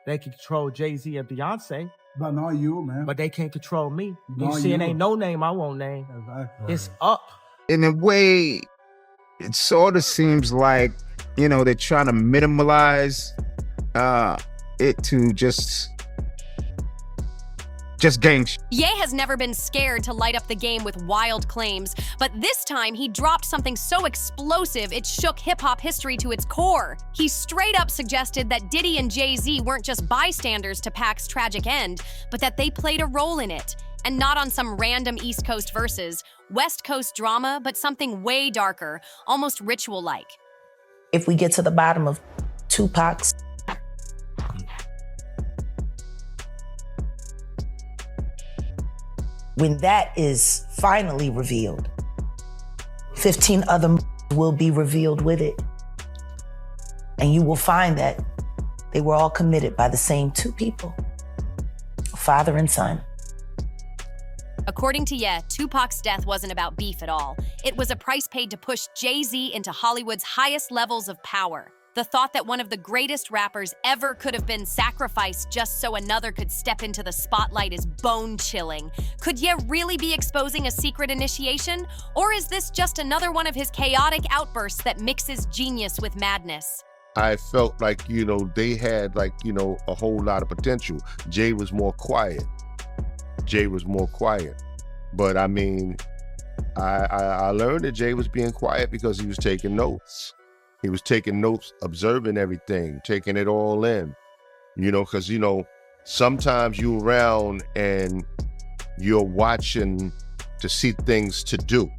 They can control Jay-Z and Beyonce, But not you, man. but they can't control me. Not You see, it you. ain't no name I won't name. Exactly. It's up. In a way, it sort of seems like, you know, they're trying to minimalize it to just gang shit. Ye has never been scared to light up the game with wild claims, but this time he dropped something so explosive it shook hip-hop history to its core. He straight up suggested that Diddy and Jay-Z weren't just bystanders to Pac's tragic end, but that they played a role in it. And not on some random East Coast verses, West Coast drama, but something way darker, almost ritual-like. If we get to the bottom of Tupac's, when that is finally revealed, 15 other will be revealed with it. And you will find that they were all committed by the same two people, father and son. According to Ye, Tupac's death wasn't about beef at all. It was a price paid to push Jay-Z into Hollywood's highest levels of power. The thought that one of the greatest rappers ever could have been sacrificed just so another could step into the spotlight is bone-chilling. Could Ye really be exposing a secret initiation? Or is this just another one of his chaotic outbursts that mixes genius with madness? I felt like, you know, they had like, you know, a whole lot of potential. Jay was more quiet. But I mean, I learned that Jay was being quiet because he was taking notes. He was taking notes, observing everything, taking it all in, you know, because, you know, sometimes you're around and you're watching to see things to do.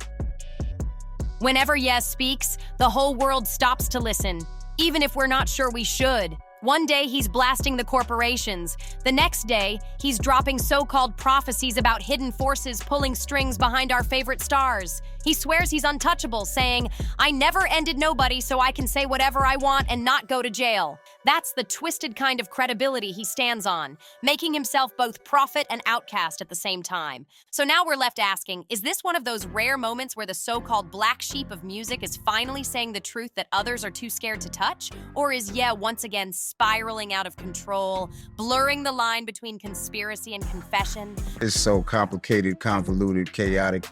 Whenever Ye speaks, the whole world stops to listen, even if we're not sure we should. One day, he's blasting the corporations. The next day, he's dropping so-called prophecies about hidden forces pulling strings behind our favorite stars. He swears he's untouchable, saying, "I never ended nobody so I can say whatever I want and not go to jail." That's the twisted kind of credibility he stands on, making himself both prophet and outcast at the same time. So now we're left asking, is this one of those rare moments where the so-called black sheep of music is finally saying the truth that others are too scared to touch? Or is Ye once again spiraling out of control, blurring the line between conspiracy and confession? It's so complicated, convoluted, chaotic.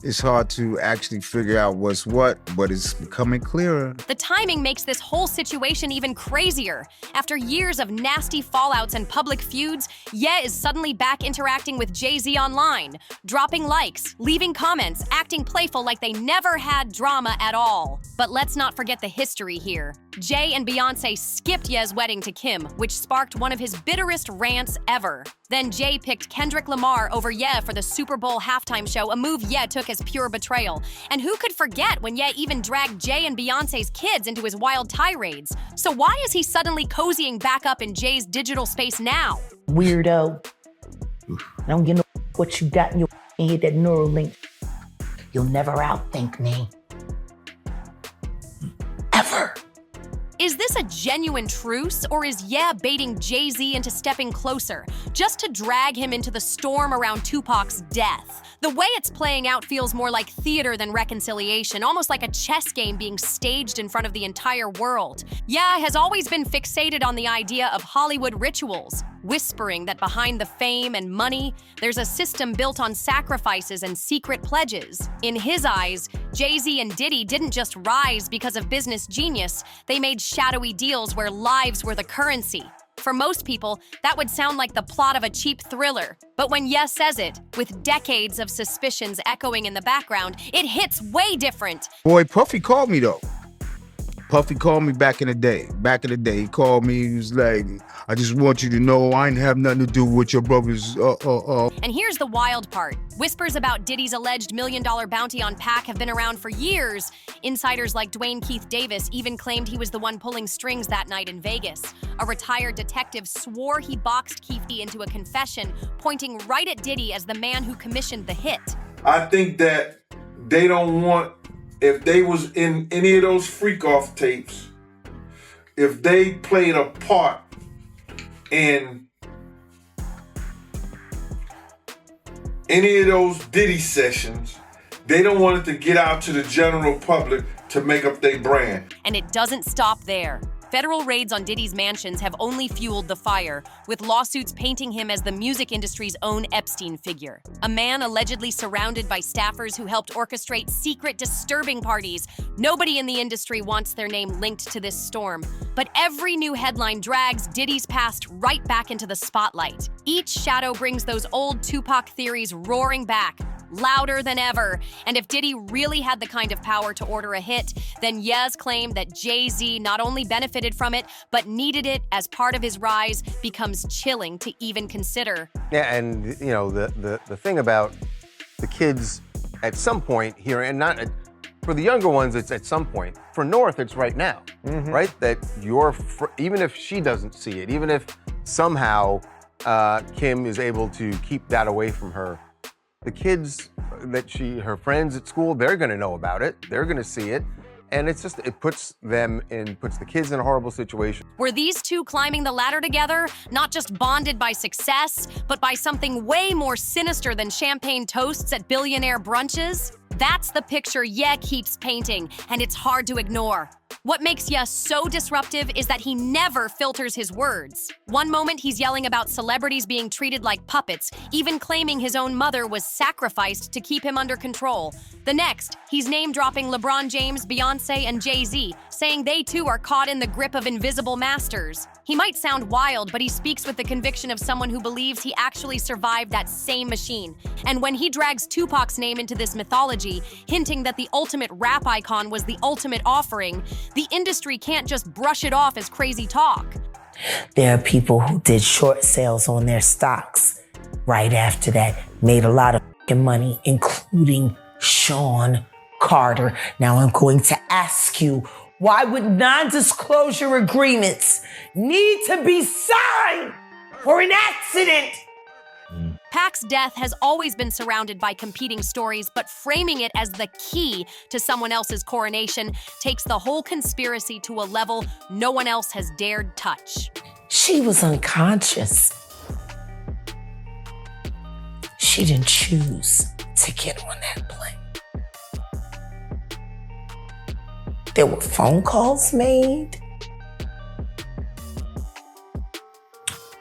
It's hard to actually figure out what's what, but it's becoming clearer. The timing makes this whole situation even crazier. After years of nasty fallouts and public feuds, Ye is suddenly back interacting with Jay-Z online, dropping likes, leaving comments, acting playful like they never had drama at all. But let's not forget the history here. Jay and Beyonce skipped Ye's wedding to Kim, which sparked one of his bitterest rants ever. Then Jay picked Kendrick Lamar over Ye for the Super Bowl halftime show, a move Ye took as pure betrayal. And who could forget when Ye even dragged Jay and Beyonce's kids into his wild tirades? So why is he suddenly cozying back up in Jay's digital space now? Weirdo. I don't get no what you got in your head, that neural link. You'll never outthink me. Ever. Is this a genuine truce, or is Ye baiting Jay-Z into stepping closer, just to drag him into the storm around Tupac's death? The way it's playing out feels more like theater than reconciliation, almost like a chess game being staged in front of the entire world. Ye has always been fixated on the idea of Hollywood rituals, whispering that behind the fame and money, there's a system built on sacrifices and secret pledges. In his eyes, Jay-Z and Diddy didn't just rise because of business genius, they made shadowy deals where lives were the currency. For most people, that would sound like the plot of a cheap thriller. But when Ye says it, with decades of suspicions echoing in the background, it hits way different. Boy, Puffy called me though. Puffy called me back in the day. He called me, he was like, "I just want you to know I ain't have nothing to do with your brother's, And here's the wild part. Whispers about Diddy's alleged $1 million bounty on Pac have been around for years. Insiders like Dwayne Keith Davis even claimed he was the one pulling strings that night in Vegas. A retired detective swore he boxed Keith into a confession, pointing right at Diddy as the man who commissioned the hit. I think that they don't want, if they was in any of those freak-off tapes, if they played a part in any of those Diddy sessions, they don't want it to get out to the general public to make up their brand. And it doesn't stop there. Federal raids on Diddy's mansions have only fueled the fire, with lawsuits painting him as the music industry's own Epstein figure. A man allegedly surrounded by staffers who helped orchestrate secret, disturbing parties. Nobody in the industry wants their name linked to this storm. But every new headline drags Diddy's past right back into the spotlight. Each shadow brings those old Tupac theories roaring back, louder than ever. And if Diddy really had the kind of power to order a hit, then Ye's claim that Jay-Z not only benefited from it, but needed it as part of his rise becomes chilling to even consider. Yeah, and you know, the thing about the kids at some point here, and not for the younger ones, it's at some point. For North, it's right now, right? That even if she doesn't see it, even if somehow Kim is able to keep that away from her, the kids that her friends at school, they're gonna know about it. They're gonna see it. And it's just, it puts the kids in a horrible situation. Were these two climbing the ladder together, not just bonded by success, but by something way more sinister than champagne toasts at billionaire brunches? That's the picture Ye keeps painting, and it's hard to ignore. What makes Ye so disruptive is that he never filters his words. One moment he's yelling about celebrities being treated like puppets, even claiming his own mother was sacrificed to keep him under control. The next, he's name-dropping LeBron James, Beyonce, and Jay-Z, saying they too are caught in the grip of invisible masters. He might sound wild, but he speaks with the conviction of someone who believes he actually survived that same machine. And when he drags Tupac's name into this mythology, hinting that the ultimate rap icon was the ultimate offering, the industry can't just brush it off as crazy talk. There are people who did short sales on their stocks right after that, made a lot of money, including Sean Carter. Now I'm going to ask you, why would non-disclosure agreements need to be signed for an accident? Pac's death has always been surrounded by competing stories, but framing it as the key to someone else's coronation takes the whole conspiracy to a level no one else has dared touch. She was unconscious. She didn't choose to get on that plane. There were phone calls made.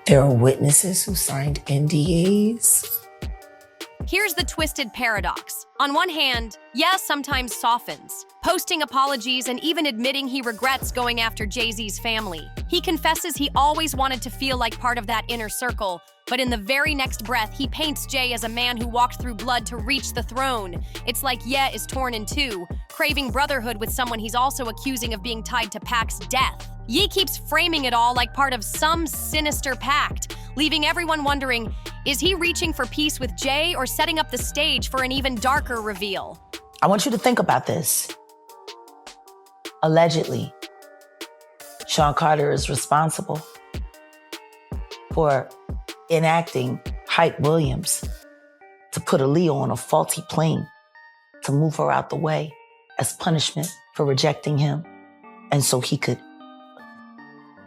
There are witnesses who signed NDAs. Here's the twisted paradox. On one hand, Ye sometimes softens, posting apologies and even admitting he regrets going after Jay-Z's family. He confesses he always wanted to feel like part of that inner circle, but in the very next breath, he paints Jay as a man who walked through blood to reach the throne. It's like Ye is torn in two, craving brotherhood with someone he's also accusing of being tied to Pac's death. Ye keeps framing it all like part of some sinister pact, leaving everyone wondering, is he reaching for peace with Jay or setting up the stage for an even darker reveal? I want you to think about this. Allegedly, Sean Carter is responsible for enacting Hype Williams to put Aaliyah on a faulty plane to move her out the way as punishment for rejecting him, and so he could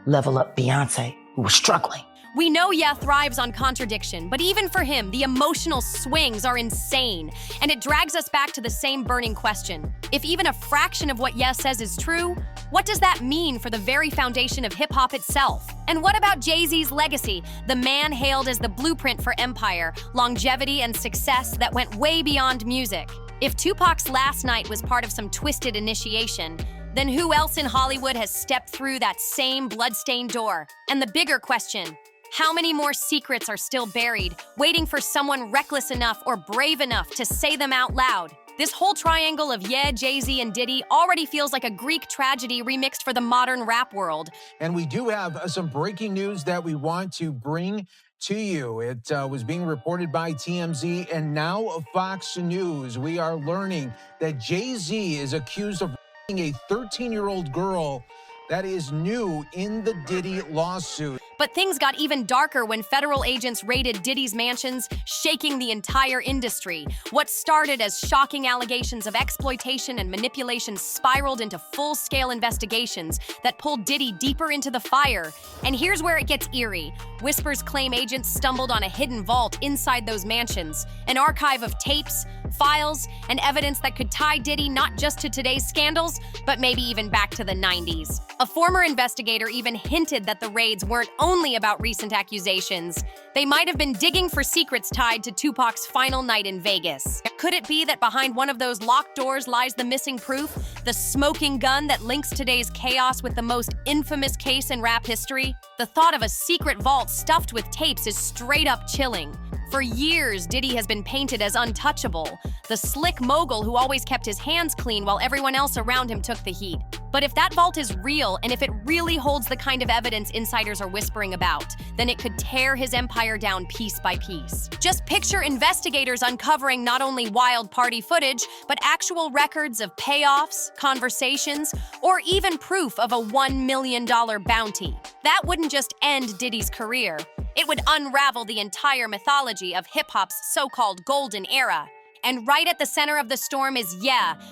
level up Beyonce, who was struggling. We know Ye thrives on contradiction, but even for him, the emotional swings are insane. And it drags us back to the same burning question. If even a fraction of what Ye says is true, what does that mean for the very foundation of hip-hop itself? And what about Jay-Z's legacy, the man hailed as the blueprint for empire, longevity, and success that went way beyond music? If Tupac's last night was part of some twisted initiation, then who else in Hollywood has stepped through that same bloodstained door? And the bigger question, how many more secrets are still buried, waiting for someone reckless enough or brave enough to say them out loud? This whole triangle of Ye, Jay-Z, and Diddy already feels like a Greek tragedy remixed for the modern rap world. And we do have some breaking news that we want to bring to you. It was being reported by TMZ and now Fox News. We are learning that Jay-Z is accused of raping a 13-year-old girl. That is new in the Diddy lawsuit. But things got even darker when federal agents raided Diddy's mansions, shaking the entire industry. What started as shocking allegations of exploitation and manipulation spiraled into full-scale investigations that pulled Diddy deeper into the fire. And here's where it gets eerie. Whispers claim agents stumbled on a hidden vault inside those mansions, an archive of tapes, files, and evidence that could tie Diddy not just to today's scandals, but maybe even back to the 90s. A former investigator even hinted that the raids weren't only about recent accusations. They might have been digging for secrets tied to Tupac's final night in Vegas. Could it be that behind one of those locked doors lies the missing proof, the smoking gun that links today's chaos with the most infamous case in rap history? The thought of a secret vault stuffed with tapes is straight up chilling. For years, Diddy has been painted as untouchable, the slick mogul who always kept his hands clean while everyone else around him took the heat. But if that vault is real, and if it really holds the kind of evidence insiders are whispering about, then it could tear his empire down piece by piece. Just picture investigators uncovering not only wild party footage, but actual records of payoffs, conversations, or even proof of a $1 million bounty. That wouldn't just end Diddy's career. It would unravel the entire mythology of hip-hop's so-called golden era. And right at the center of the storm is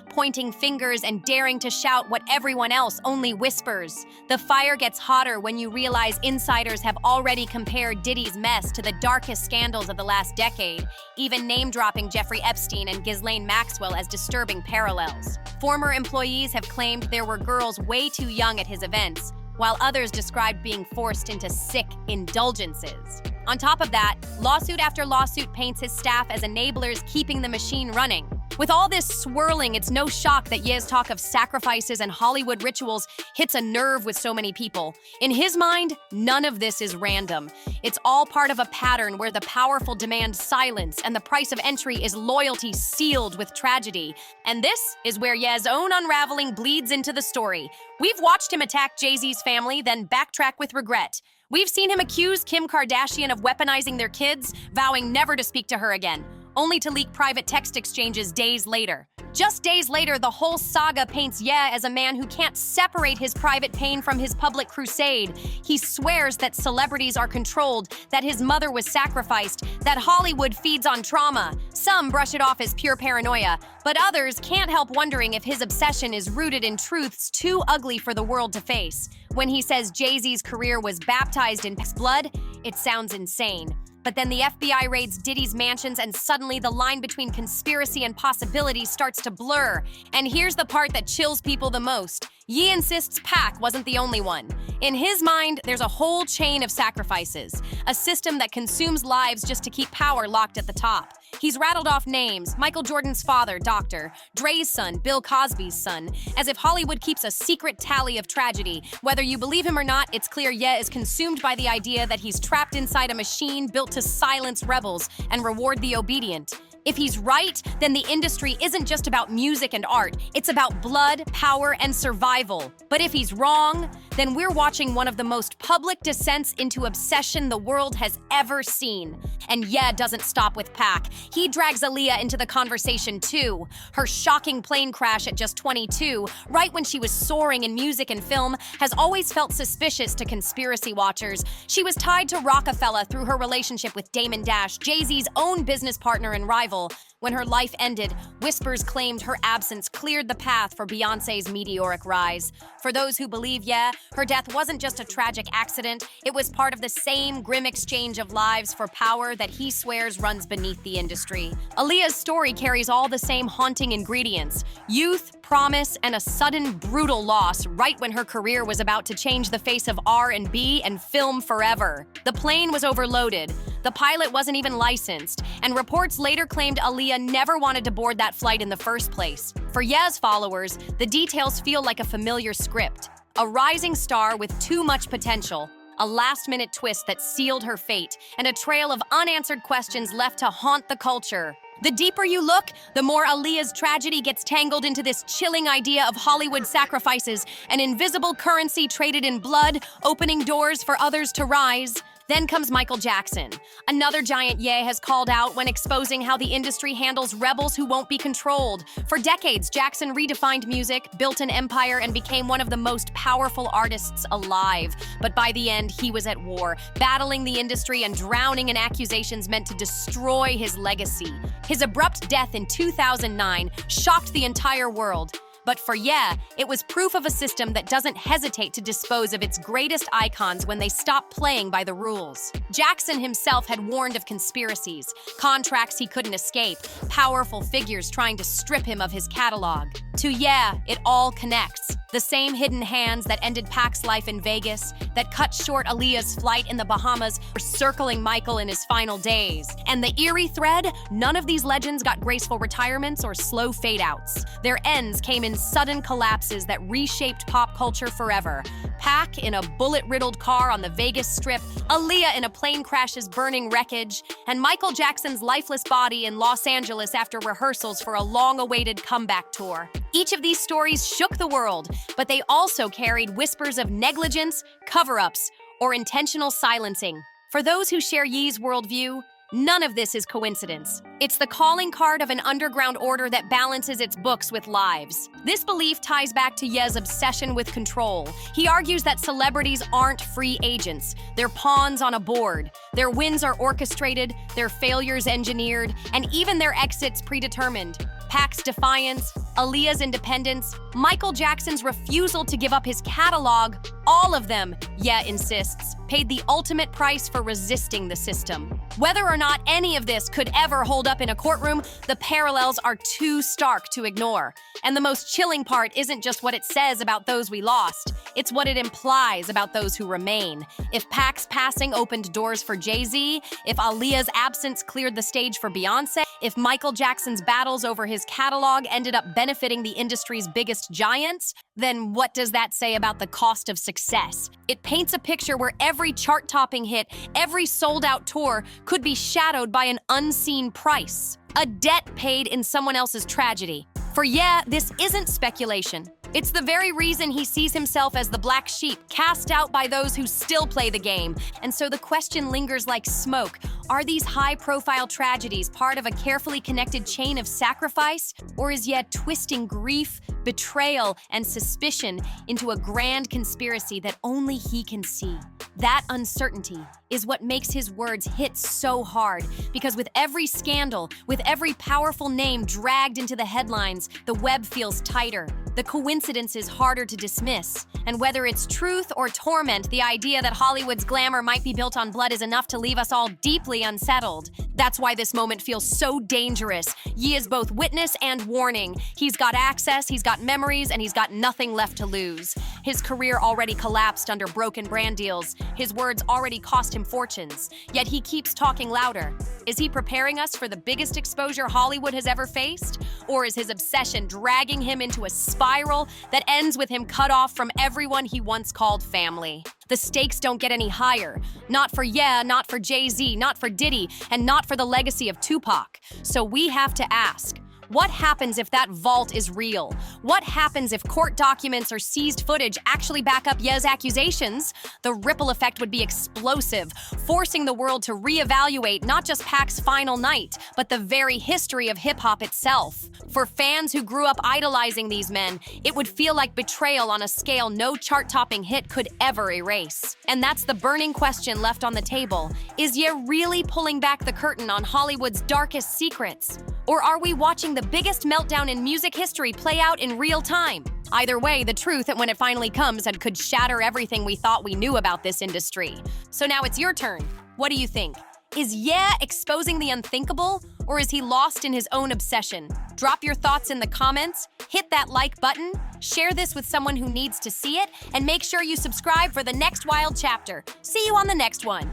pointing fingers and daring to shout what everyone else only whispers. The fire gets hotter when you realize insiders have already compared Diddy's mess to the darkest scandals of the last decade, even name-dropping Jeffrey Epstein and Ghislaine Maxwell as disturbing parallels. Former employees have claimed there were girls way too young at his events, while others described being forced into sick indulgences. On top of that, lawsuit after lawsuit paints his staff as enablers keeping the machine running. With all this swirling, it's no shock that Ye's talk of sacrifices and Hollywood rituals hits a nerve with so many people. In his mind, none of this is random. It's all part of a pattern where the powerful demand silence and the price of entry is loyalty sealed with tragedy. And this is where Ye's own unraveling bleeds into the story. We've watched him attack Jay-Z's family, then backtrack with regret. We've seen him accuse Kim Kardashian of weaponizing their kids, vowing never to speak to her again, only to leak private text exchanges days later. Just days later, the whole saga paints Ye as a man who can't separate his private pain from his public crusade. He swears that celebrities are controlled, that his mother was sacrificed, that Hollywood feeds on trauma. Some brush it off as pure paranoia, but others can't help wondering if his obsession is rooted in truths too ugly for the world to face. When he says Jay-Z's career was baptized in blood, it sounds insane. But then the FBI raids Diddy's mansions and suddenly the line between conspiracy and possibility starts to blur. And here's the part that chills people the most. Ye insists Pac wasn't the only one. In his mind, there's a whole chain of sacrifices, a system that consumes lives just to keep power locked at the top. He's rattled off names: Michael Jordan's father, Dr., Dre's son, Bill Cosby's son, as if Hollywood keeps a secret tally of tragedy. Whether you believe him or not, it's clear Ye is consumed by the idea that he's trapped inside a machine built to silence rebels and reward the obedient. If he's right, then the industry isn't just about music and art, it's about blood, power, and survival. But if he's wrong, then we're watching one of the most public descents into obsession the world has ever seen. And Ye doesn't stop with Pac. He drags Aaliyah into the conversation too. Her shocking plane crash at just 22, right when she was soaring in music and film, has always felt suspicious to conspiracy watchers. She was tied to Rockefeller through her relationship with Damon Dash, Jay-Z's own business partner and rival. When her life ended, whispers claimed her absence cleared the path for Beyoncé's meteoric rise. For those who believe her death wasn't just a tragic accident, it was part of the same grim exchange of lives for power that he swears runs beneath the industry. Aaliyah's story carries all the same haunting ingredients: youth, promise, and a sudden brutal loss right when her career was about to change the face of R&B and film forever. The plane was overloaded. The pilot wasn't even licensed, and reports later claimed Aaliyah never wanted to board that flight in the first place. For Ye's followers, the details feel like a familiar script. A rising star with too much potential, a last-minute twist that sealed her fate, and a trail of unanswered questions left to haunt the culture. The deeper you look, the more Aaliyah's tragedy gets tangled into this chilling idea of Hollywood sacrifices, an invisible currency traded in blood, opening doors for others to rise. Then comes Michael Jackson. Another giant Ye has called out when exposing how the industry handles rebels who won't be controlled. For decades, Jackson redefined music, built an empire, and became one of the most powerful artists alive. But by the end, he was at war, battling the industry and drowning in accusations meant to destroy his legacy. His abrupt death in 2009 shocked the entire world. But for Ye, it was proof of a system that doesn't hesitate to dispose of its greatest icons when they stop playing by the rules. Jackson himself had warned of conspiracies, contracts he couldn't escape, powerful figures trying to strip him of his catalog. To Ye, it all connects. The same hidden hands that ended Pac's life in Vegas, that cut short Aaliyah's flight in the Bahamas, were circling Michael in his final days. And the eerie thread? None of these legends got graceful retirements or slow fade-outs. Their ends came in sudden collapses that reshaped pop culture forever. Pac in a bullet-riddled car on the Vegas Strip, Aaliyah in a plane crash's burning wreckage, and Michael Jackson's lifeless body in Los Angeles after rehearsals for a long-awaited comeback tour. Each of these stories shook the world, but they also carried whispers of negligence, cover-ups, or intentional silencing. For those who share Ye's worldview, none of this is coincidence. It's the calling card of an underground order that balances its books with lives. This belief ties back to Ye's obsession with control. He argues that celebrities aren't free agents. They're pawns on a board. Their wins are orchestrated, their failures engineered, and even their exits predetermined. Pac's defiance, Aaliyah's independence, Michael Jackson's refusal to give up his catalog, all of them, Ye insists, paid the ultimate price for resisting the system. Whether or not any of this could ever hold up in a courtroom, the parallels are too stark to ignore. And the most chilling part isn't just what it says about those we lost, it's what it implies about those who remain. If Pac's passing opened doors for Jay-Z, if Aaliyah's absence cleared the stage for Beyonce, if Michael Jackson's battles over his catalog ended up benefiting the industry's biggest giants, then what does that say about the cost of success? It paints a picture where every chart-topping hit, every sold-out tour could be shadowed by an unseen price, a debt paid in someone else's tragedy. For Ye, this isn't speculation. It's the very reason he sees himself as the black sheep, cast out by those who still play the game. And so the question lingers like smoke. Are these high-profile tragedies part of a carefully connected chain of sacrifice? Or is Ye twisting grief, betrayal, and suspicion into a grand conspiracy that only he can see? That uncertainty is what makes his words hit so hard, because with every scandal, with every powerful name dragged into the headlines, the web feels tighter. The coincidence is harder to dismiss. And whether it's truth or torment, the idea that Hollywood's glamour might be built on blood is enough to leave us all deeply unsettled. That's why this moment feels so dangerous. Ye is both witness and warning. He's got access, he's got memories, and he's got nothing left to lose. His career already collapsed under broken brand deals. His words already cost him fortunes. Yet he keeps talking louder. Is he preparing us for the biggest exposure Hollywood has ever faced? Or is his obsession dragging him into a spiral that ends with him cut off from everyone he once called family? The stakes don't get any higher. Not for Ye, not for Jay-Z, not for Diddy, and not for the legacy of Tupac. So we have to ask, what happens if that vault is real? What happens if court documents or seized footage actually back up Ye's accusations? The ripple effect would be explosive, forcing the world to reevaluate not just Pac's final night, but the very history of hip-hop itself. For fans who grew up idolizing these men, it would feel like betrayal on a scale no chart-topping hit could ever erase. And that's the burning question left on the table. Is Ye really pulling back the curtain on Hollywood's darkest secrets? Or are we watching the biggest meltdown in music history play out in real time? Either way, the truth, when it finally comes, and could shatter everything we thought we knew about this industry. So now it's your turn. What do you think? Is Ye exposing the unthinkable, or is he lost in his own obsession? Drop your thoughts in the comments, hit that like button, share this with someone who needs to see it, and make sure you subscribe for the next wild chapter. See you on the next one.